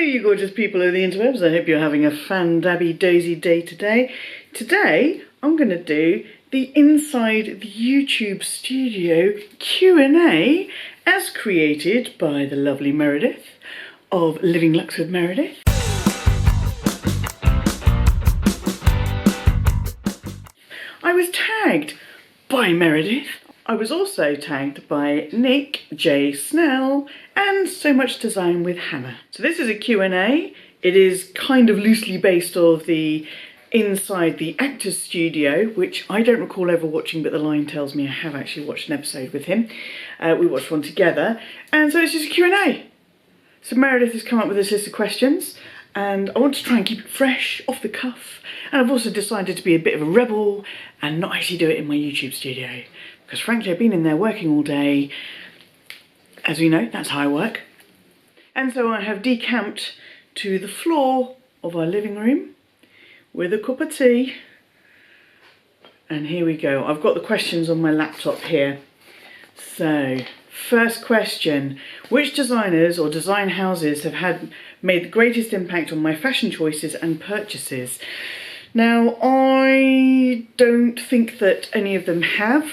you gorgeous people of the interwebs. I hope you're having a fan-dabby-dozy day today. Today, I'm going to do the Inside the YouTube Studio Q&A as created by the lovely Meredith of Living Lux with Meredith. I was tagged by Meredith. I was also tagged by Nick J. Snell and So Much Design with Hannah. So this is a Q&A. It is kind of loosely based off the Inside the Actors Studio, which I don't recall ever watching, but the line tells me I have actually watched an episode with him. We watched one together, and so it's just a Q&A. So Meredith has come up with this list of questions, and I want to try and keep it fresh, off the cuff. And I've also decided to be a bit of a rebel and not actually do it in my YouTube studio. Because frankly, I've been in there working all day. As we know, that's how I work. And so I have decamped to the floor of our living room with a cup of tea. And here we go. I've got the questions on my laptop here. So, first question. Which designers or design houses have made the greatest impact on my fashion choices and purchases? Now, I don't think that any of them have.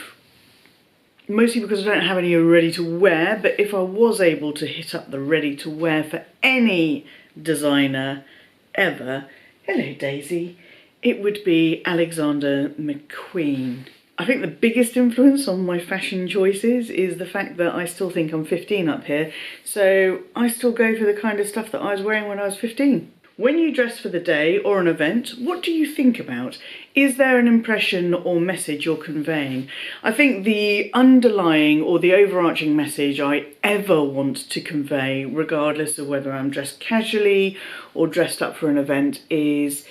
Mostly because I don't have any ready to wear, but if I was able to hit up the ready to wear for any designer ever, hello Daisy, it would be Alexander McQueen. I think the biggest influence on my fashion choices is the fact that I still think I'm 15 up here, so I still go for the kind of stuff that I was wearing when I was 15. When you dress for the day or an event, what do you think about? Is there an impression or message you're conveying? I think the underlying or the overarching message I ever want to convey, regardless of whether I'm dressed casually or dressed up for an event, is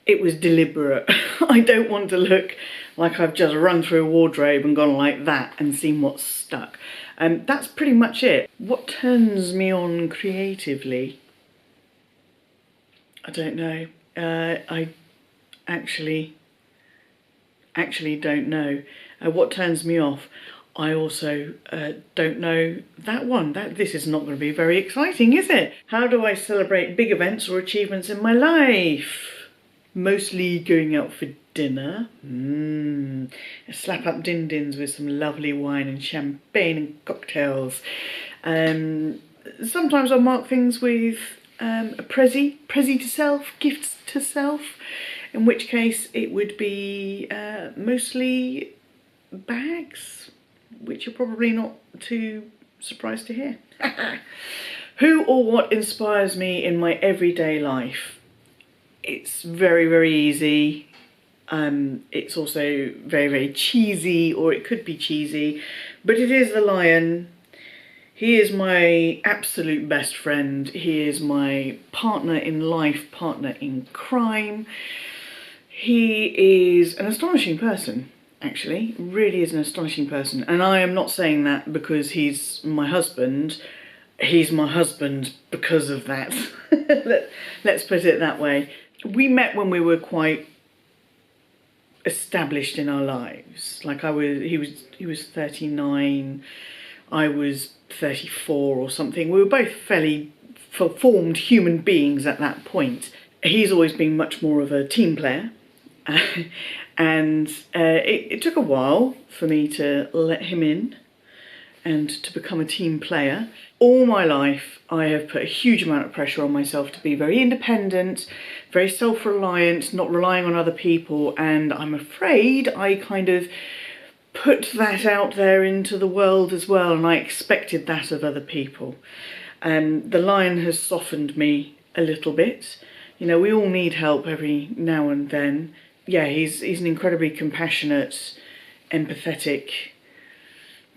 it was deliberate. I don't want to look like I've just run through a wardrobe and gone like that and seen what's stuck. That's pretty much it. What turns me on creatively? I don't know. I actually don't know. What turns me off? I also don't know that one. This is not going to be very exciting, is it? How do I celebrate big events or achievements in my life? Mostly going out for dinner. Slap up din-dins with some lovely wine and champagne and cocktails. Sometimes I'll mark things with a prezi to self, gifts to self, in which case it would be mostly bags, which you're probably not too surprised to hear. Who or what inspires me in my everyday life? It's very, very easy. It's also very, very cheesy, or it could be cheesy, but it is the Lion. He is my absolute best friend. He is my partner in life, partner in crime. He is an astonishing person, actually. Really is an astonishing person. And I am not saying that because he's my husband. He's my husband because of that. Let's put it that way. We met when we were quite established in our lives. Like he was 39, I was 34 or something. We were both fairly formed human beings at that point. He's always been much more of a team player. And it took a while for me to let him in and to become a team player. All my life I have put a huge amount of pressure on myself to be very independent, very self-reliant, not relying on other people, and I'm afraid I kind of put that out there into the world as well, and I expected that of other people. The Lion has softened me a little bit. You know, we all need help every now and then. Yeah, he's an incredibly compassionate, empathetic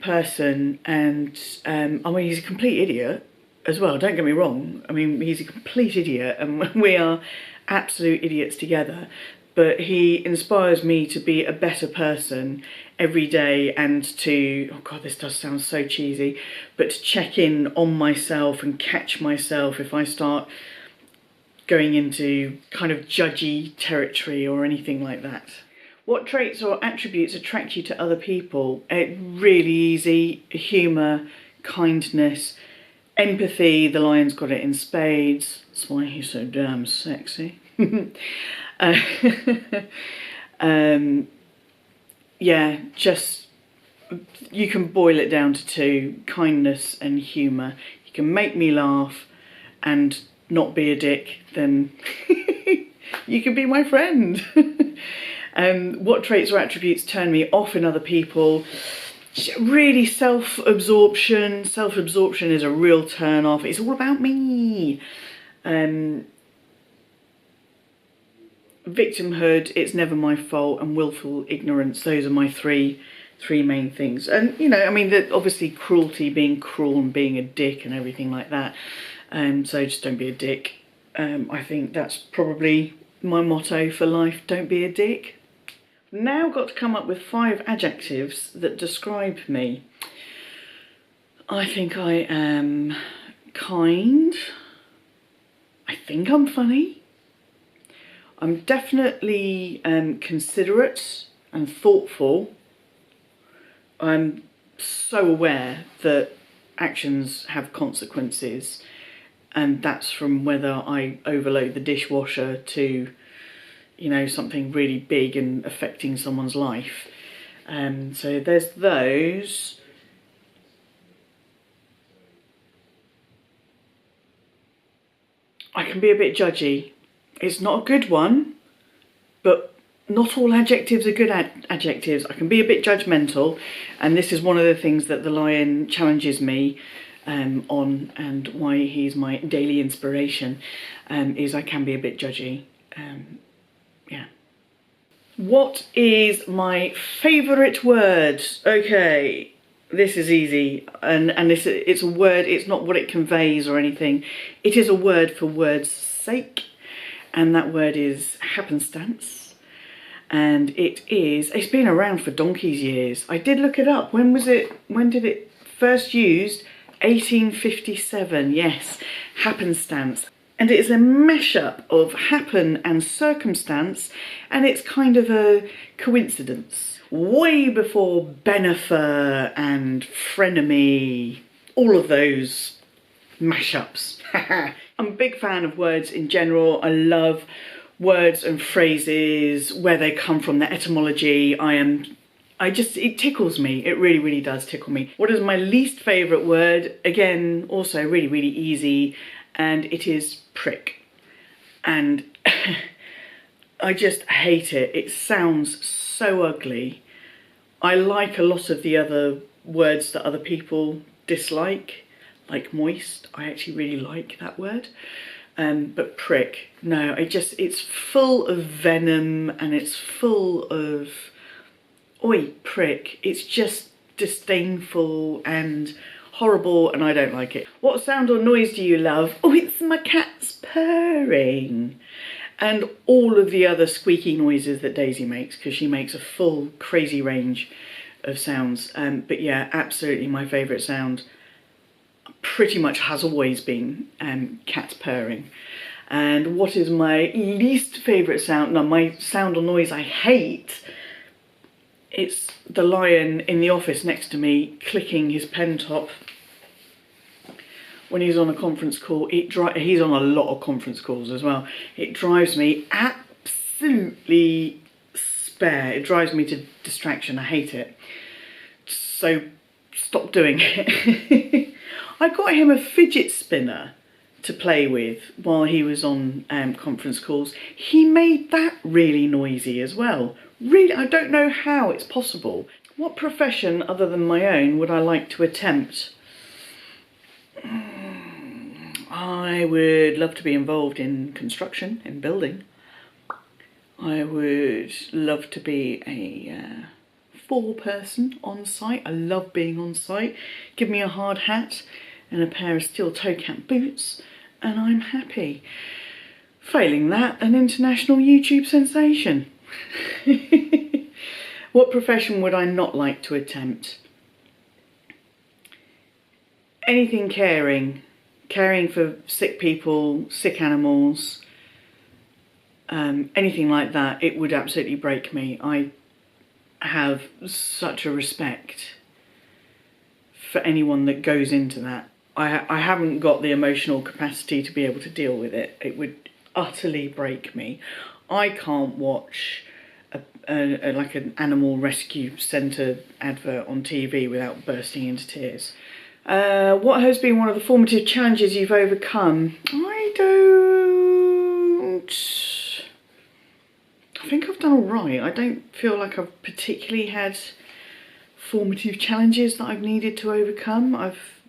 person, and I mean, he's a complete idiot as well, don't get me wrong. I mean, he's a complete idiot, and we are absolute idiots together, but he inspires me to be a better person every day, and to, oh god, this does sound so cheesy, but to check in on myself and catch myself if I start going into kind of judgy territory or anything like that. What traits or attributes attract you to other people? Really easy. Humour, kindness, Empathy, the lion's got it in spades. That's why he's so damn sexy. uh, yeah, just, you can boil it down to two: kindness and humour. You can make me laugh and not be a dick, then you can be my friend. What traits or attributes turn me off in other people? Really self-absorption. Self-absorption is a real turn off. It's all about me. Victimhood, it's never my fault, and willful ignorance. Those are my three main things. And you know, I mean, obviously cruelty, being cruel and being a dick and everything like that. So just don't be a dick. I think that's probably my motto for life: don't be a dick. Now got to come up with 5 adjectives that describe me. I think I am kind. I think I'm funny. I'm definitely considerate and thoughtful. I'm so aware that actions have consequences, and that's from whether I overload the dishwasher to, you know, something really big and affecting someone's life. So there's those. I can be a bit judgy. It's not a good one, but not all adjectives are good adjectives. I can be a bit judgmental, and this is one of the things that the lion challenges me on, and why he's my daily inspiration, is I can be a bit judgy. Yeah. What is my favourite word? Okay, this is easy, and it's a word. It's not what it conveys or anything. It is a word for word's sake, and that word is happenstance. And it's been around for donkey's years. I did look it up. When did it first used? 1857. Yes, happenstance. And it's a mashup of happen and circumstance, and it's kind of a coincidence. Way before benefer and frenemy, all of those mashups. I'm a big fan of words in general. I love words and phrases, where they come from, the etymology. It tickles me. It really, really does tickle me. What is my least favourite word? Again, also really, really easy. And it is prick. And I just hate it. It sounds so ugly. I like a lot of the other words that other people dislike, like moist. I actually really like that word. But prick, no, it's full of venom, and it's full of, oi, prick. It's just disdainful and horrible, and I don't like it. What sound or noise do you love? Oh, it's my cat's purring. And all of the other squeaky noises that Daisy makes, because she makes a full crazy range of sounds. But yeah, absolutely my favourite sound pretty much has always been cat purring. And what is my least favourite sound? No, my sound or noise I hate, it's the lion in the office next to me clicking his pen top when he's on a conference call. He's on a lot of conference calls as well. It drives me absolutely spare. It drives me to distraction. I hate it. So stop doing it. I got him a fidget spinner to play with while he was on conference calls. He made that really noisy as well. Really, I don't know how it's possible. What profession other than my own would I like to attempt? I would love to be involved in construction, in building. I would love to be a foreperson on site. I love being on site. Give me a hard hat and a pair of steel toe cap boots and I'm happy. Failing that, an international YouTube sensation. What profession would I not like to attempt? Anything caring. Caring for sick people, sick animals, anything like that. It would absolutely break me. I have such a respect for anyone that goes into that. I haven't got the emotional capacity to be able to deal with it. It would utterly break me. I can't watch like an animal rescue centre advert on TV without bursting into tears. What has been one of the formative challenges you've overcome? I think I've done all right. I don't feel like I've particularly had formative challenges that I've needed to overcome. I've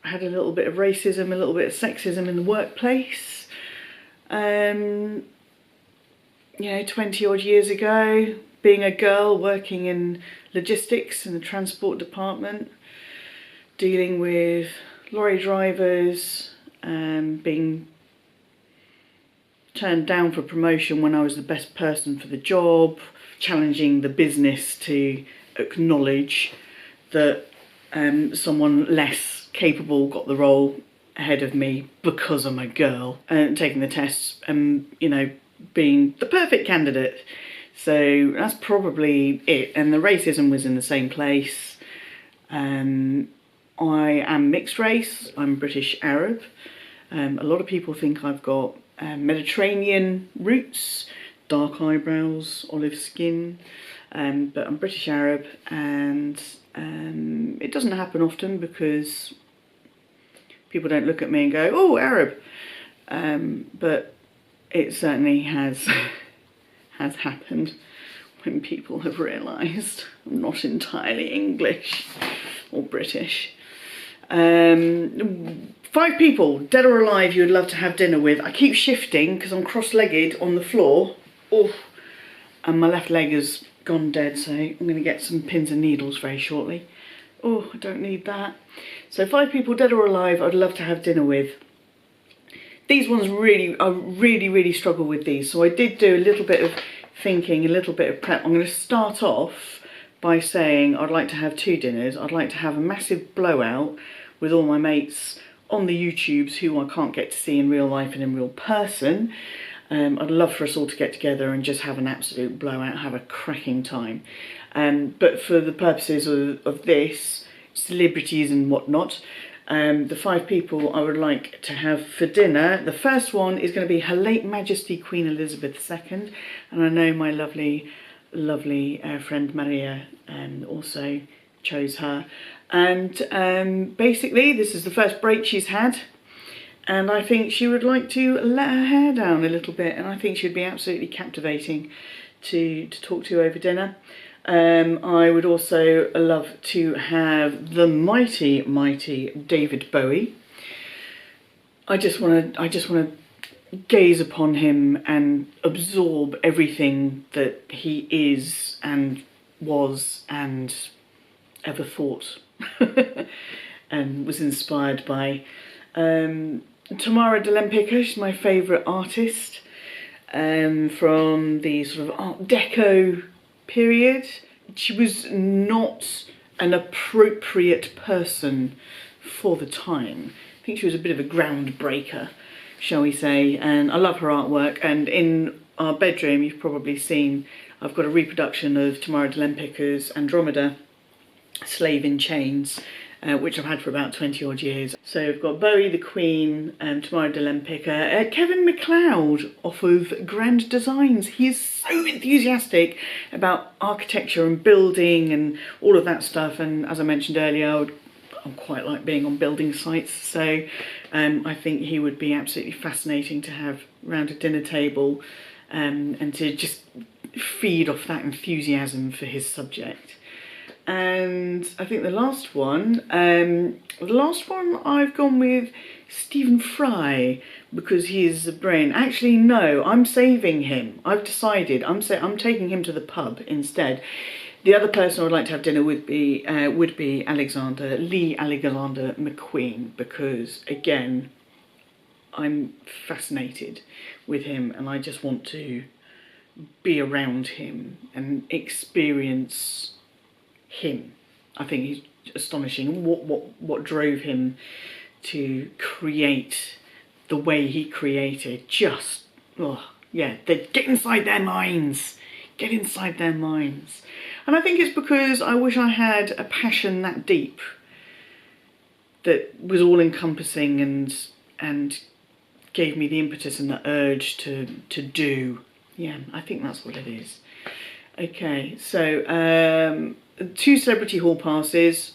had a little bit of racism, a little bit of sexism in the workplace. You know, 20 odd years ago, being a girl working in logistics in the transport department, dealing with lorry drivers, being turned down for promotion when I was the best person for the job, challenging the business to acknowledge that someone less capable got the role ahead of me because I'm a girl, and taking the tests and, you know, being the perfect candidate. So that's probably it. And the racism was in the same place. I am mixed race. I'm British Arab. A lot of people think I've got Mediterranean roots, dark eyebrows, olive skin, but I'm British Arab, and it doesn't happen often because people don't look at me and go, oh, Arab, but it certainly has happened when people have realised I'm not entirely English or British. 5 people, dead or alive, you would love to have dinner with. I keep shifting because I'm cross-legged on the floor. Oh, and my left leg has gone dead, so I'm going to get some pins and needles very shortly. Oh, I don't need that. So 5 people, dead or alive, I'd love to have dinner with. These ones I really struggle with these. So I did do a little bit of thinking, a little bit of prep. I'm going to start off by saying I'd like to have 2 dinners. I'd like to have a massive blowout with all my mates on the YouTubes who I can't get to see in real life and in real person. I'd love for us all to get together and just have an absolute blowout, have a cracking time. But for the purposes of this, celebrities and whatnot, the 5 people I would like to have for dinner, the first one is going to be Her Late Majesty Queen Elizabeth II, and I know my lovely friend Maria also chose her. And basically this is the first break she's had, and I think she would like to let her hair down a little bit, and I think she'd be absolutely captivating to talk to over dinner. I would also love to have the mighty David Bowie. I just want to gaze upon him and absorb everything that he is and was and ever thought and was inspired by. Tamara de Lempicka, she's my favourite artist from the sort of Art Deco period. She was not an appropriate person for the time. I think she was a bit of a groundbreaker, shall we say, and I love her artwork. And in our bedroom, you've probably seen, I've got a reproduction of Tamara de Lempicka's Andromeda, Slave in Chains, which I've had for about 20 odd years. So we've got Bowie the Queen, Tamara de Lempicka, Kevin MacLeod off of Grand Designs. He is so enthusiastic about architecture and building and all of that stuff, and as I mentioned earlier, I quite like being on building sites, so I think he would be absolutely fascinating to have around a dinner table and to just feed off that enthusiasm for his subject. And I think the last one I've gone with Stephen Fry, because he is the brain. Actually, no, I'm saving him. I've decided I'm taking him to the pub instead. The other person I would like to have dinner with would be Alexander McQueen, because again, I'm fascinated with him and I just want to be around him and experience him. I think he's astonishing. What drove him to create the way he created? Just, oh yeah, get inside their minds. Get inside their minds. And I think it's because I wish I had a passion that deep that was all encompassing and gave me the impetus and the urge to do. Yeah, I think that's what it is. Okay, so 2 celebrity hall passes.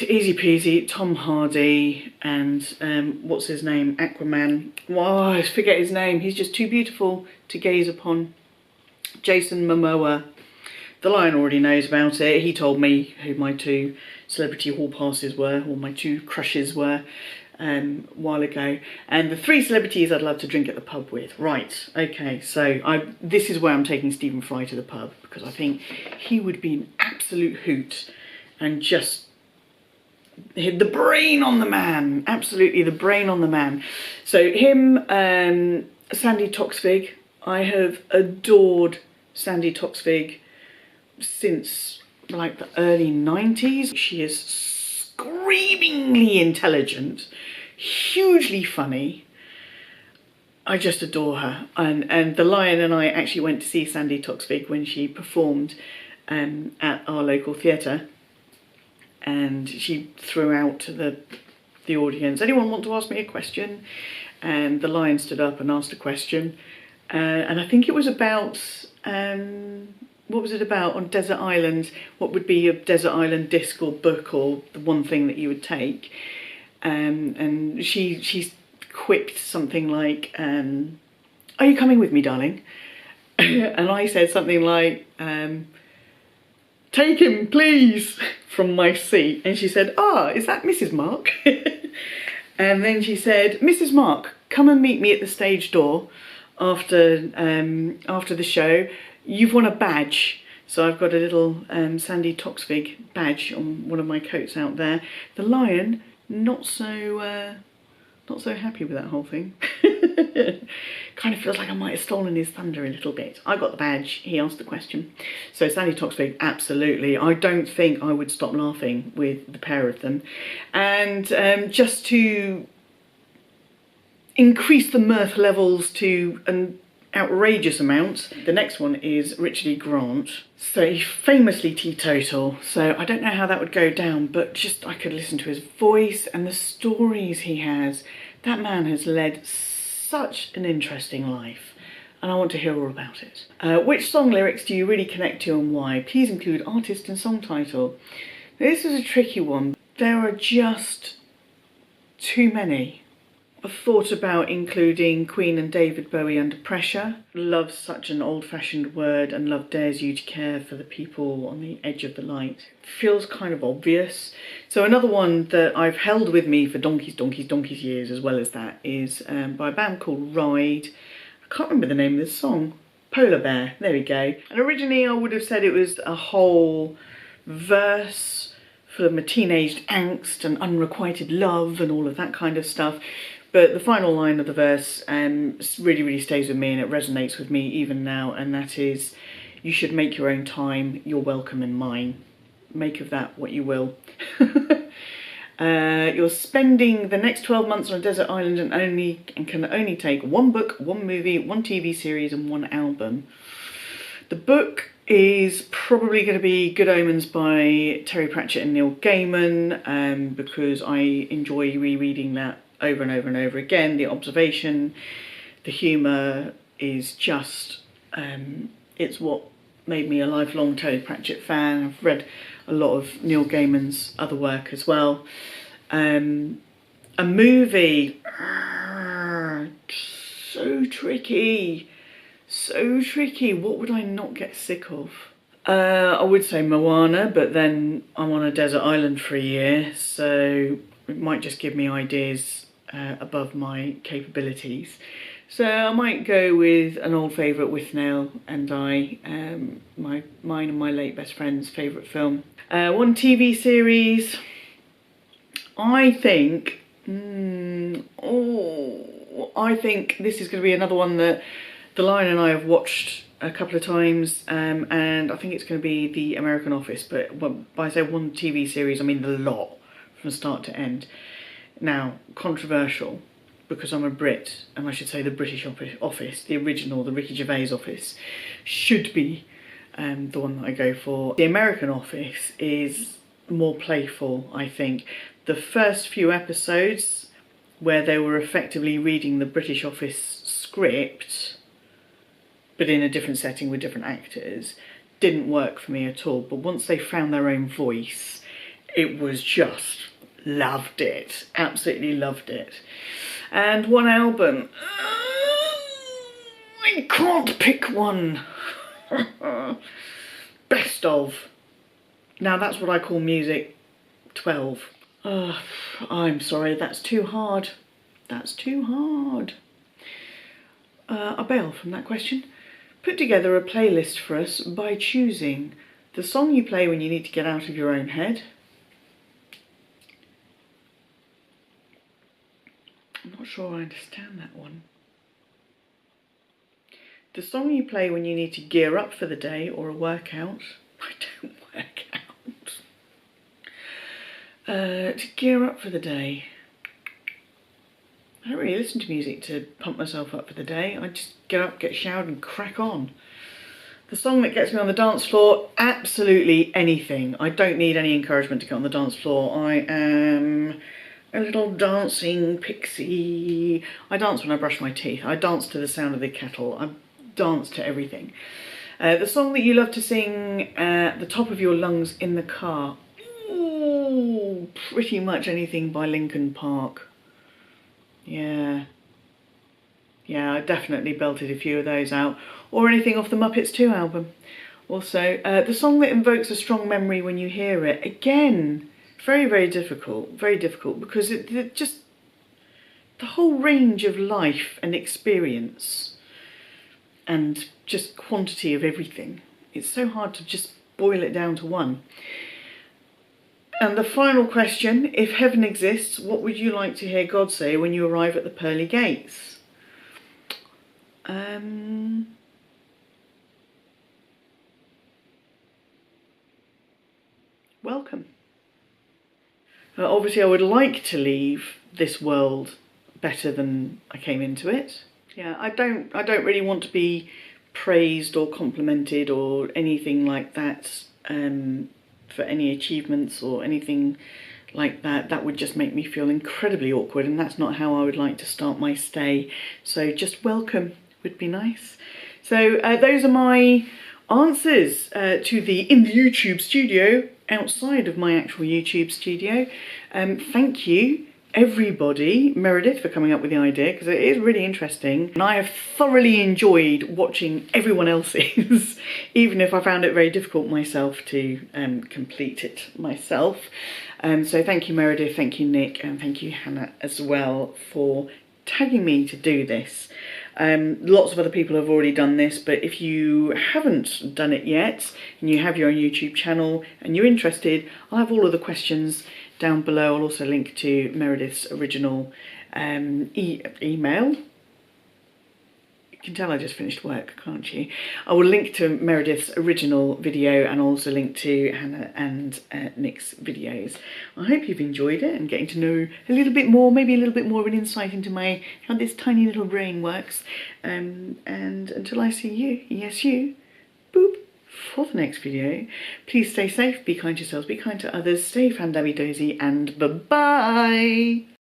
Easy peasy. Tom Hardy and what's his name? Aquaman. Wow, I forget his name. He's just too beautiful to gaze upon. Jason Momoa. The Lion already knows about it. He told me who my 2 celebrity hall passes were, or my 2 crushes were, a while ago. And the 3 celebrities I'd love to drink at the pub with. Right, okay, so this is where I'm taking Stephen Fry to the pub, because I think he would be an absolute hoot and just hit the brain on the man. Absolutely the brain on the man. So him, Sandy Toksvig. I have adored Sandy Toksvig since like the early 90s. She is screamingly intelligent, hugely funny. I just adore her. And the Lion and I actually went to see Sandy Toksvig when she performed at our local theatre. And she threw out to the audience, anyone want to ask me a question? And the Lion stood up and asked a question. And I think it was about, what was it about on desert islands? What would be a desert island disc or book, or the one thing that you would take? And she quipped something like, are you coming with me, darling? And I said something like, take him, please, from my seat. And she said, is that Mrs. Mark? And then she said, Mrs. Mark, come and meet me at the stage door after the show. You've won a badge. So I've got a little Sandy Toksvig badge on one of my coats out there. The Lion, not so happy with that whole thing. Kind of feels like I might have stolen his thunder a little bit. I got the badge, he asked the question. So Sandy Toksvig, absolutely. I don't think I would stop laughing with the pair of them. And just to increase the mirth levels to an outrageous amount, the next one is Richard E. Grant. So he's famously teetotal, so I don't know how that would go down, but just I could listen to his voice and the stories he has. That man has led such an interesting life, and I want to hear all about it. Which song lyrics do you really connect to and why? Please include artist and song title. This is a tricky one. There are just too many. I've thought about including Queen and David Bowie, Under Pressure. Love's such an old-fashioned word, and love dares you to care for the people on the edge of the light. Feels kind of obvious. So another one that I've held with me for donkey's years, as well as that, is by a band called Ride. I can't remember the name of the song. Polar Bear, there we go. And originally I would have said it was a whole verse for my teenaged angst and unrequited love and all of that kind of stuff. But the final line of the verse really, really stays with me, and it resonates with me even now, and that is, you should make your own time, you're welcome in mine. Make of that what you will. You're spending the next 12 months on a desert island and can only take 1 book, 1 movie, 1 TV series and 1 album. The book is probably going to be Good Omens by Terry Pratchett and Neil Gaiman, because I enjoy rereading that over and over and over again. The observation, the humour is just, it's what made me a lifelong Terry Pratchett fan. I've read a lot of Neil Gaiman's other work as well. A movie, so tricky, what would I not get sick of? I would say Moana, but then I'm on a desert island for a year, so it might just give me ideas above my capabilities. So I might go with an old favourite, Withnail and I, mine and my late best friend's favourite film. 1 TV series, I think, I think this is going to be another one that the Lion and I have watched a couple of times, and I think it's going to be The American Office, but when I say 1 TV series, I mean the lot, from start to end. Now, controversial, because I'm a Brit, and I should say the British Office, the original, the Ricky Gervais Office, should be the one that I go for. The American Office is more playful, I think. The first few episodes, where they were effectively reading the British Office script, but in a different setting with different actors, didn't work for me at all. But once they found their own voice, it was just, loved it, absolutely loved it. And one album, I can't pick one. Best of. Now that's what I call music 12. I'm sorry, that's too hard. That's too hard. I bail from that question. Put together a playlist for us by choosing the song you play when you need to get out of your own head. I'm not sure I understand that one. The song you play when you need to gear up for the day or a workout. I don't work out. To gear up for the day. I don't really listen to music to pump myself up for the day. I just get up, get showered and crack on. The song that gets me on the dance floor, absolutely anything. I don't need any encouragement to get on the dance floor. I am a little dancing pixie. I dance when I brush my teeth. I dance to the sound of the kettle. I dance to everything. The song that you love to sing at the top of your lungs in the car. Ooh, pretty much anything by Linkin Park. Yeah, I definitely belted a few of those out. Or anything off the Muppets 2 album. Also, the song that invokes a strong memory when you hear it. Again, very, very difficult. Very difficult because it just, the whole range of life and experience and just quantity of everything. It's so hard to just boil it down to one. And the final question, if heaven exists, what would you like to hear God say when you arrive at the pearly gates? Welcome. Obviously I would like to leave this world better than I came into it. Yeah, I don't really want to be praised or complimented or anything like that for any achievements or anything like that. That would just make me feel incredibly awkward, and that's not how I would like to start my stay. So just welcome would be nice. So those are my answers to the in the YouTube studio outside of my actual YouTube studio. Thank you everybody, Meredith, for coming up with the idea, because it is really interesting and I have thoroughly enjoyed watching everyone else's, even if I found it very difficult myself to complete it myself. So thank you Meredith, thank you Nick, and thank you Hannah as well for tagging me to do this. Lots of other people have already done this, but if you haven't done it yet and you have your own YouTube channel and you're interested, I'll have all of the questions down below. I'll also link to Meredith's original email. You can tell I just finished work, can't you? I will link to Meredith's original video and also link to Hannah and Nick's videos. I hope you've enjoyed it and getting to know a little bit more, maybe a little bit more of an insight into how this tiny little brain works. And until I see you, yes you, boop, for the next video, please stay safe, be kind to yourselves, be kind to others, stay fan-dabby-dozy, and bye-bye!